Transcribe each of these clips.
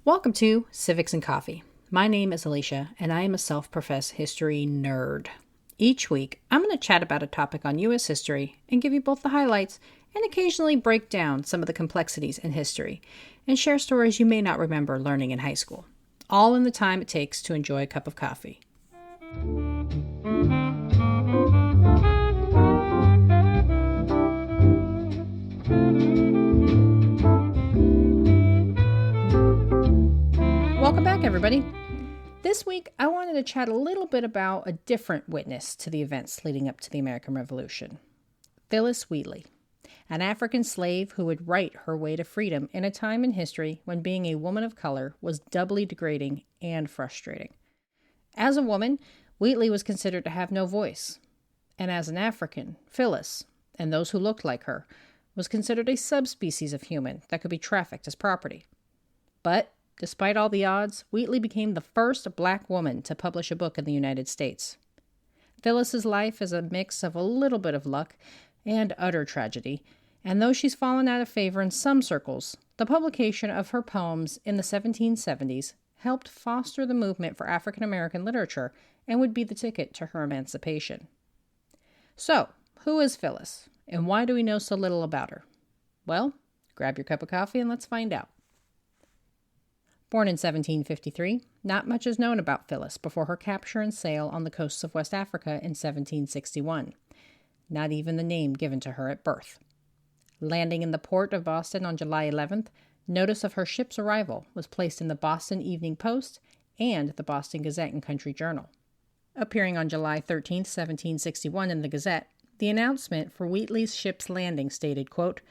Welcome to Civics and Coffee. My name is Alicia, and I am a self-professed history nerd. Each week, I'm going to chat about a topic on U.S. history and give you both the highlights and occasionally break down some of the complexities in history and share stories you may not remember learning in high school, all in the time it takes to enjoy a cup of coffee. Welcome back, everybody. This week, I wanted to chat a little bit about a different witness to the events leading up to the American Revolution. Phillis Wheatley, an African slave who would write her way to freedom in a time in history when being a woman of color was doubly degrading and frustrating. As a woman, Wheatley was considered to have no voice. And as an African, Phillis, and those who looked like her, was considered a subspecies of human that could be trafficked as property. But despite all the odds, Wheatley became the first black woman to publish a book in the United States. Phillis's life is a mix of a little bit of luck and utter tragedy, and though she's fallen out of favor in some circles, the publication of her poems in the 1770s helped foster the movement for African American literature and would be the ticket to her emancipation. So, who is Phillis, and why do we know so little about her? Well, grab your cup of coffee and let's find out. Born in 1753, not much is known about Phillis before her capture and sale on the coasts of West Africa in 1761. Not even the name given to her at birth. Landing in the port of Boston on July 11th, notice of her ship's arrival was placed in the Boston Evening Post and the Boston Gazette and Country Journal. Appearing on July 13th, 1761 in the Gazette, the announcement for Wheatley's ship's landing stated, quote,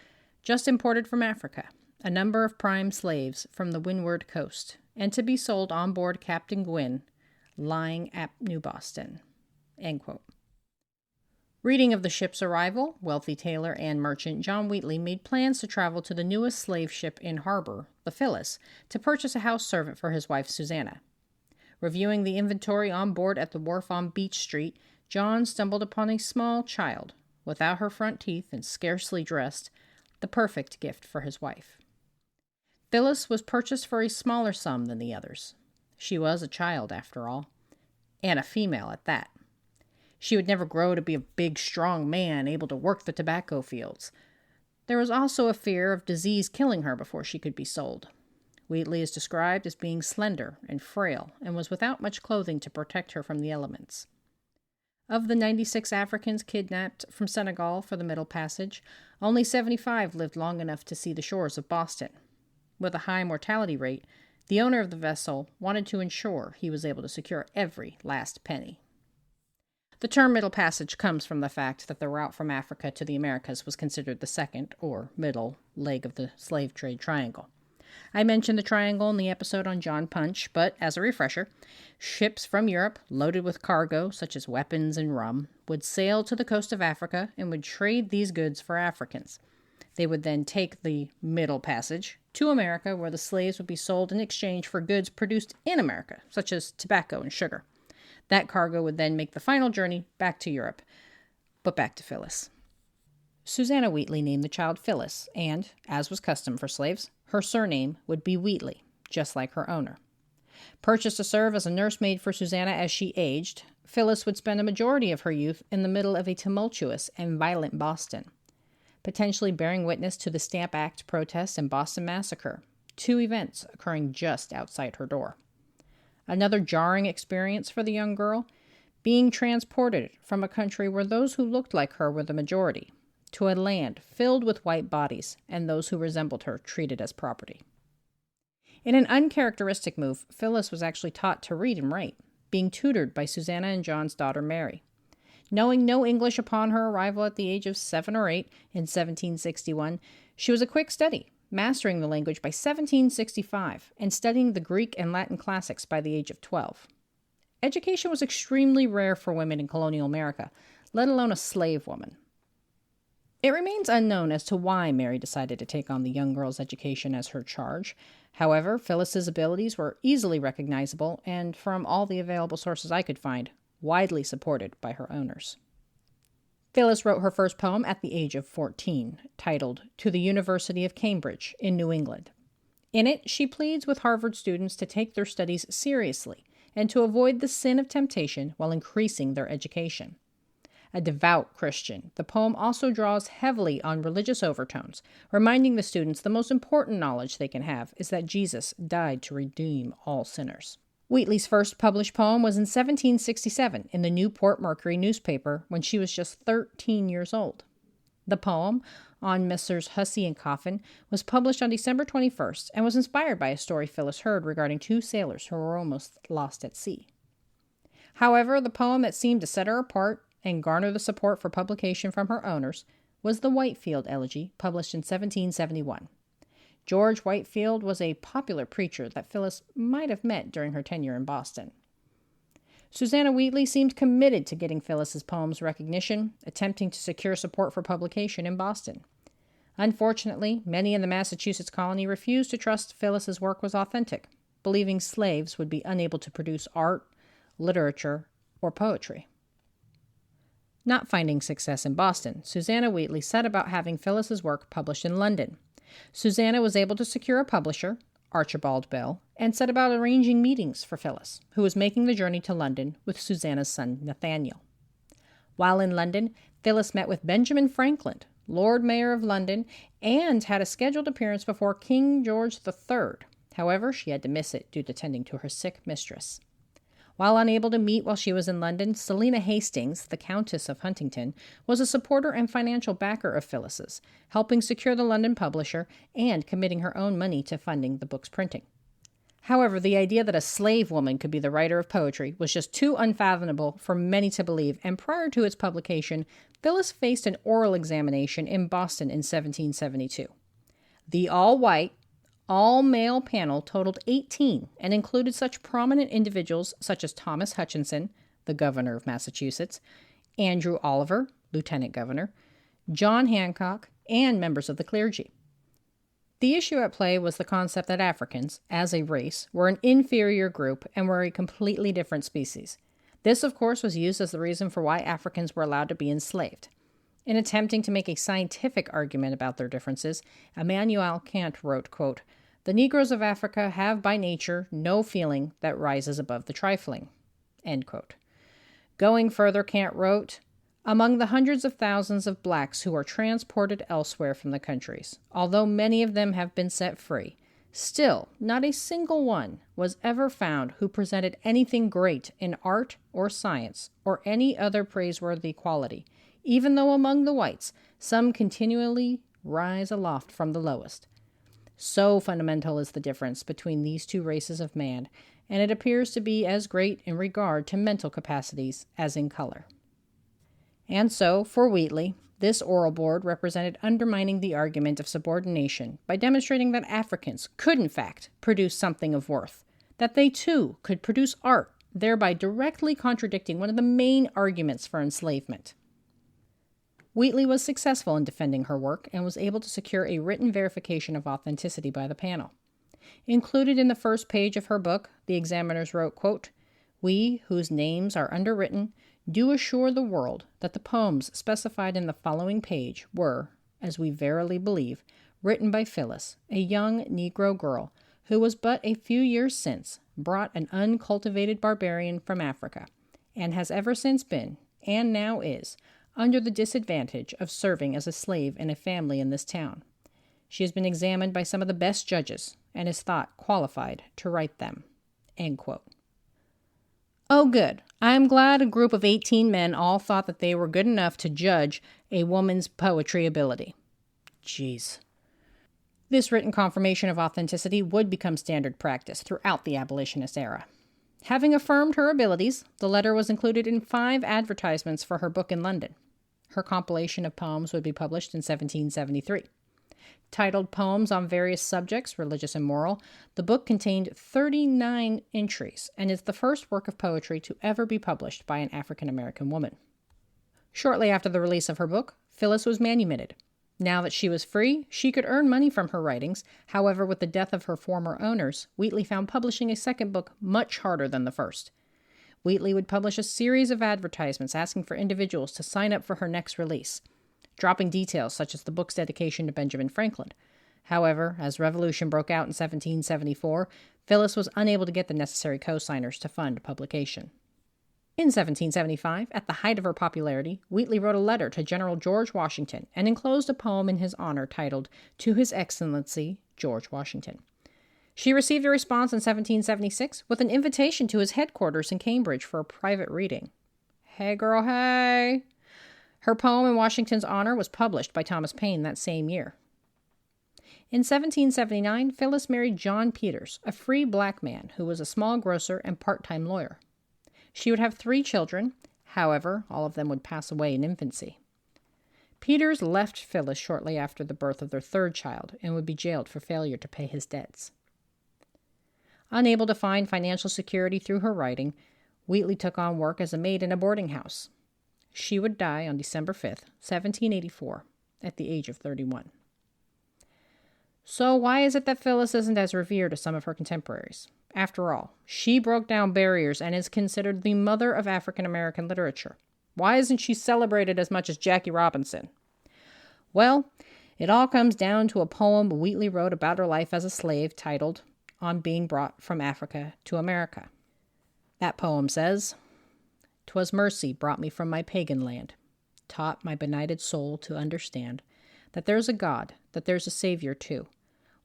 "Just imported from Africa, a number of prime slaves from the windward coast, and to be sold on board Captain Gwynn, lying at New Boston." End quote. Reading of the ship's arrival, wealthy tailor and merchant John Wheatley made plans to travel to the newest slave ship in harbor, the Phillis, to purchase a house servant for his wife Susanna. Reviewing the inventory on board at the wharf on Beach Street, John stumbled upon a small child, without her front teeth and scarcely dressed, the perfect gift for his wife. Phillis was purchased for a smaller sum than the others. She was a child, after all, and a female at that. She would never grow to be a big, strong man able to work the tobacco fields. There was also a fear of disease killing her before she could be sold. Wheatley is described as being slender and frail and was without much clothing to protect her from the elements. Of the 96 Africans kidnapped from Senegal for the Middle Passage, only 75 lived long enough to see the shores of Boston. With a high mortality rate, the owner of the vessel wanted to ensure he was able to secure every last penny. The term Middle Passage comes from the fact that the route from Africa to the Americas was considered the second, or middle, leg of the slave trade triangle. I mentioned the triangle in the episode on John Punch, but as a refresher, ships from Europe, loaded with cargo such as weapons and rum, would sail to the coast of Africa and would trade these goods for Africans. They would then take the Middle Passage to America, where the slaves would be sold in exchange for goods produced in America, such as tobacco and sugar. That cargo would then make the final journey back to Europe. But back to Phillis. Susanna Wheatley named the child Phillis, and, as was custom for slaves, her surname would be Wheatley, just like her owner. Purchased to serve as a nursemaid for Susanna as she aged, Phillis would spend a majority of her youth in the middle of a tumultuous and violent Boston, potentially bearing witness to the Stamp Act protests and Boston Massacre, two events occurring just outside her door. Another jarring experience for the young girl, being transported from a country where those who looked like her were the majority, to a land filled with white bodies and those who resembled her treated as property. In an uncharacteristic move, Phillis was actually taught to read and write, being tutored by Susanna and John's daughter Mary. Knowing no English upon her arrival at the age of 7 or 8 in 1761, she was a quick study, mastering the language by 1765 and studying the Greek and Latin classics by the age of 12. Education was extremely rare for women in colonial America, let alone a slave woman. It remains unknown as to why Mary decided to take on the young girl's education as her charge. However, Phillis's abilities were easily recognizable and, from all the available sources I could find, widely supported by her owners. Phillis wrote her first poem at the age of 14, titled "To the University of Cambridge in New England." In it, she pleads with Harvard students to take their studies seriously and to avoid the sin of temptation while increasing their education. A devout Christian, the poem also draws heavily on religious overtones, reminding the students the most important knowledge they can have is that Jesus died to redeem all sinners. Wheatley's first published poem was in 1767 in the Newport Mercury newspaper when she was just 13 years old. The poem, On Messrs. Hussey and Coffin, was published on December 21st and was inspired by a story Phillis heard regarding two sailors who were almost lost at sea. However, the poem that seemed to set her apart and garner the support for publication from her owners was the Whitefield Elegy, published in 1771. George Whitefield was a popular preacher that Phillis might have met during her tenure in Boston. Susanna Wheatley seemed committed to getting Phillis's poems recognition, attempting to secure support for publication in Boston. Unfortunately, many in the Massachusetts colony refused to trust Phillis's work was authentic, believing slaves would be unable to produce art, literature, or poetry. Not finding success in Boston, Susanna Wheatley set about having Phillis's work published in London. Susanna was able to secure a publisher, Archibald Bell, and set about arranging meetings for Phillis, who was making the journey to London with Susanna's son Nathaniel. While in London, Phillis met with Benjamin Franklin, Lord Mayor of London, and had a scheduled appearance before King George III. However, she had to miss it due to tending to her sick mistress. While unable to meet while she was in London, Selina Hastings, the Countess of Huntington, was a supporter and financial backer of Phillis's, helping secure the London publisher and committing her own money to funding the book's printing. However, the idea that a slave woman could be the writer of poetry was just too unfathomable for many to believe, and prior to its publication, Phillis faced an oral examination in Boston in 1772. The all-white, all-male panel totaled 18 and included such prominent individuals such as Thomas Hutchinson, the governor of Massachusetts, Andrew Oliver, lieutenant governor, John Hancock, and members of the clergy. The issue at play was the concept that Africans, as a race, were an inferior group and were a completely different species. This, of course, was used as the reason for why Africans were allowed to be enslaved. In attempting to make a scientific argument about their differences, Immanuel Kant wrote, quote, "The Negroes of Africa have by nature no feeling that rises above the trifling." End quote. Going further, Kant wrote, "Among the hundreds of thousands of blacks who are transported elsewhere from the countries, although many of them have been set free, still not a single one was ever found who presented anything great in art or science or any other praiseworthy quality, even though among the whites some continually rise aloft from the lowest. So fundamental is the difference between these two races of man, and it appears to be as great in regard to mental capacities as in color." And so, for Wheatley, this oral board represented undermining the argument of subordination by demonstrating that Africans could, in fact, produce something of worth, that they, too, could produce art, thereby directly contradicting one of the main arguments for enslavement. Wheatley was successful in defending her work and was able to secure a written verification of authenticity by the panel. Included in the first page of her book, the examiners wrote, quote, "We, whose names are underwritten, do assure the world that the poems specified in the following page were, as we verily believe, written by Phillis, a young Negro girl who was but a few years since brought an uncultivated barbarian from Africa, and has ever since been, and now is, under the disadvantage of serving as a slave in a family in this town. She has been examined by some of the best judges, and is thought qualified to write them." End quote. Oh, good. I am glad a group of 18 men all thought that they were good enough to judge a woman's poetry ability. Jeez. This written confirmation of authenticity would become standard practice throughout the abolitionist era. Having affirmed her abilities, the letter was included in 5 advertisements for her book in London. Her compilation of poems would be published in 1773. Titled Poems on Various Subjects, Religious and Moral, the book contained 39 entries and is the first work of poetry to ever be published by an African-American woman. Shortly after the release of her book, Phillis was manumitted. Now that she was free, she could earn money from her writings. However, with the death of her former owners, Wheatley found publishing a second book much harder than the first. Wheatley would publish a series of advertisements asking for individuals to sign up for her next release, dropping details such as the book's dedication to Benjamin Franklin. However, as revolution broke out in 1774, Phillis was unable to get the necessary co-signers to fund publication. In 1775, at the height of her popularity, Wheatley wrote a letter to General George Washington and enclosed a poem in his honor titled, "To His Excellency, George Washington." She received a response in 1776 with an invitation to his headquarters in Cambridge for a private reading. Hey girl, hey! Her poem in Washington's honor was published by Thomas Paine that same year. In 1779, Phillis married John Peters, a free black man who was a small grocer and part-time lawyer. She would have 3 children. However, all of them would pass away in infancy. Peters left Phillis shortly after the birth of their 3rd child and would be jailed for failure to pay his debts. Unable to find financial security through her writing, Wheatley took on work as a maid in a boarding house. She would die on December 5th, 1784, at the age of 31. So why is it that Phillis isn't as revered as some of her contemporaries? After all, she broke down barriers and is considered the mother of African American literature. Why isn't she celebrated as much as Jackie Robinson? Well, it all comes down to a poem Wheatley wrote about her life as a slave titled "On Being Brought from Africa to America." That poem says, "'Twas mercy brought me from my pagan land, taught my benighted soul to understand that there's a God, that there's a Savior too.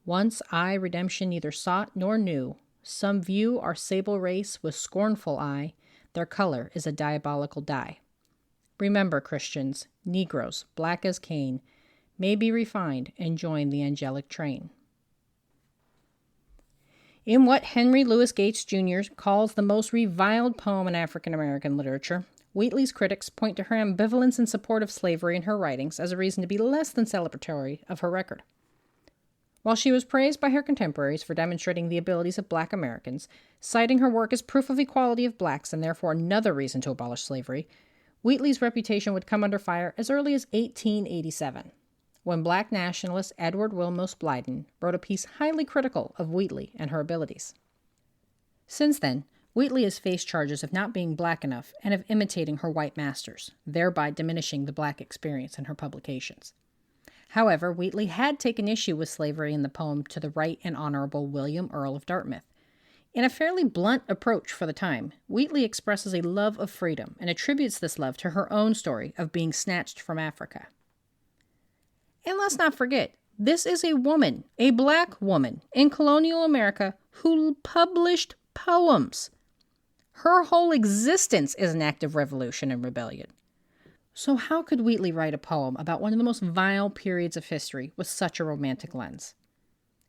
Once I redemption neither sought nor knew. Some view our sable race with scornful eye. Their color is a diabolical dye. Remember, Christians, Negroes, black as Cain, may be refined and join the angelic train." In what Henry Louis Gates Jr. calls the most reviled poem in African American literature, Wheatley's critics point to her ambivalence in support of slavery in her writings as a reason to be less than celebratory of her record. While she was praised by her contemporaries for demonstrating the abilities of black Americans, citing her work as proof of equality of blacks and therefore another reason to abolish slavery, Wheatley's reputation would come under fire as early as 1887, when black nationalist Edward Wilmos Blyden wrote a piece highly critical of Wheatley and her abilities. Since then, Wheatley has faced charges of not being black enough and of imitating her white masters, thereby diminishing the black experience in her publications. However, Wheatley had taken issue with slavery in the poem To the Right and Honorable William, Earl of Dartmouth. In a fairly blunt approach for the time, Wheatley expresses a love of freedom and attributes this love to her own story of being snatched from Africa. And let's not forget, this is a woman, a black woman, in colonial America who published poems. Her whole existence is an act of revolution and rebellion. So how could Wheatley write a poem about one of the most vile periods of history with such a romantic lens?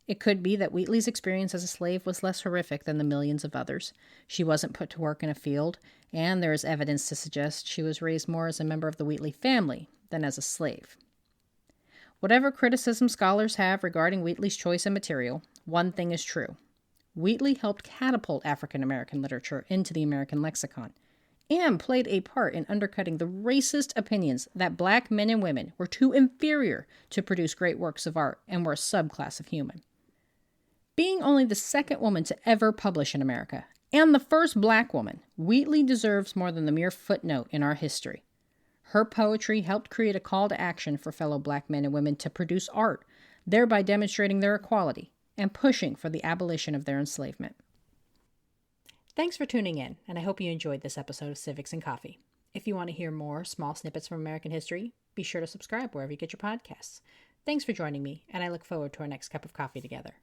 It could be that Wheatley's experience as a slave was less horrific than the millions of others. She wasn't put to work in a field, and there is evidence to suggest she was raised more as a member of the Wheatley family than as a slave. Whatever criticism scholars have regarding Wheatley's choice of material, one thing is true. Wheatley helped catapult African American literature into the American lexicon, and played a part in undercutting the racist opinions that black men and women were too inferior to produce great works of art and were a subclass of human. Being only the 2nd woman to ever publish in America, and the first black woman, Wheatley deserves more than the mere footnote in our history. Her poetry helped create a call to action for fellow black men and women to produce art, thereby demonstrating their equality and pushing for the abolition of their enslavement. Thanks for tuning in, and I hope you enjoyed this episode of Civics and Coffee. If you want to hear more small snippets from American history, be sure to subscribe wherever you get your podcasts. Thanks for joining me, and I look forward to our next cup of coffee together.